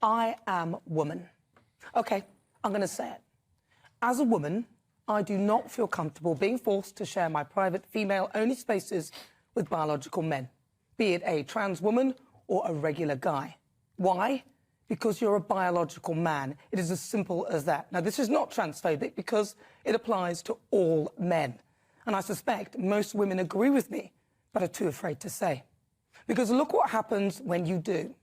I am woman. Okay, I'm going to say it. As a woman, I do not feel comfortable being forced to share my private female-only spaces with biological men, be it a trans woman or a regular guy. Why? Because you're a biological man. It is as simple as that. Now, this is not transphobic because it applies to all men. And I suspect most women agree with me, but are too afraid to say. Because look what happens when you do.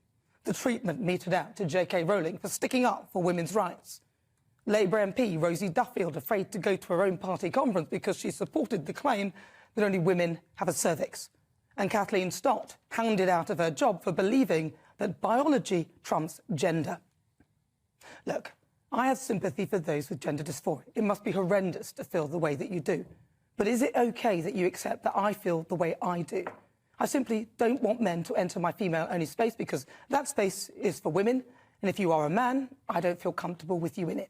The treatment meted out to J.K. Rowling for sticking up for women's rights. Labour MP Rosie Duffield afraid to go to her own party conference because she supported the claim that only women have a cervix. And Kathleen Stott hounded out of her job for believing that biology trumps gender. Look, I have sympathy for those with gender dysphoria. It must be horrendous to feel the way that you do. But is it okay that you accept that I feel the way I do? I simply don't want men to enter my female-only space because that space is for women, and if you are a man, I don't feel comfortable with you in it.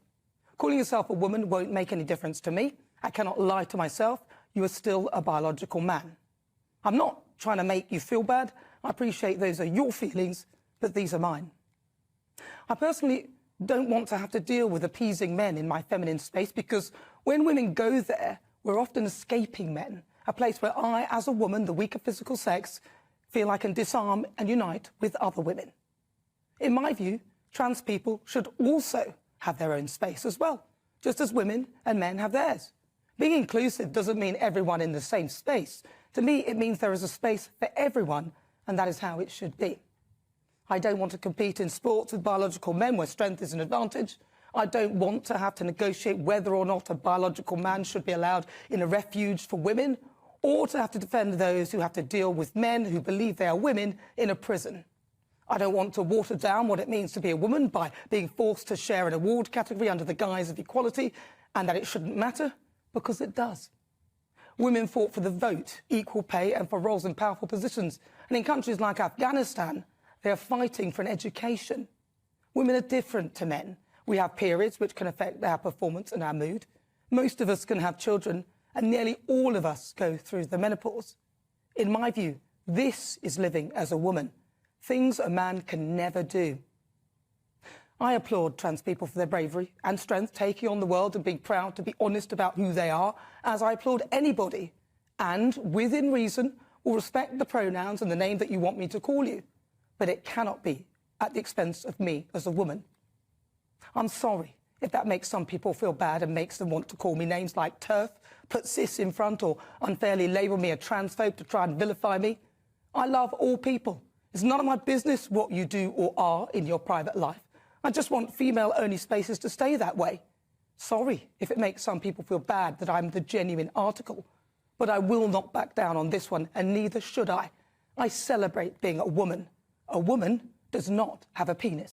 Calling yourself a woman won't make any difference to me. I cannot lie to myself. You are still a biological man. I'm not trying to make you feel bad. I appreciate those are your feelings, but these are mine. I personally don't want to have to deal with appeasing men in my feminine space because when women go there, we're often escaping men, a place where I, as a woman, the weaker physical sex, feel I can disarm and unite with other women. In my view, trans people should also have their own space as well, just as women and men have theirs. Being inclusive doesn't mean everyone in the same space. To me, it means there is a space for everyone, and that is how it should be. I don't want to compete in sports with biological men where strength is an advantage. I don't want to have to negotiate whether or not a biological man should be allowed in a refuge for women, or to have to defend those who have to deal with men who believe they are women in a prison. I don't want to water down what it means to be a woman by being forced to share an award category under the guise of equality, and that it shouldn't matter, because it does. Women fought for the vote, equal pay, and for roles in powerful positions. And in countries like Afghanistan, they are fighting for an education. Women are different to men. We have periods which can affect our performance and our mood. Most of us can have children, and nearly all of us go through the menopause. In my view, this is living as a woman, things a man can never do. I applaud trans people for their bravery and strength, taking on the world and being proud to be honest about who they are, as I applaud anybody, and, within reason, will respect the pronouns and the name that you want me to call you. But it cannot be at the expense of me as a woman. I'm sorry if that makes some people feel bad and makes them want to call me names like TERF, put cis in front, or unfairly label me a transphobe to try and vilify me. I love all people. It's none of my business what you do or are in your private life. I just want female-only spaces to stay that way. Sorry if it makes some people feel bad that I'm the genuine article, but I will not back down on this one, and neither should I. I celebrate being a woman. A woman does not have a penis.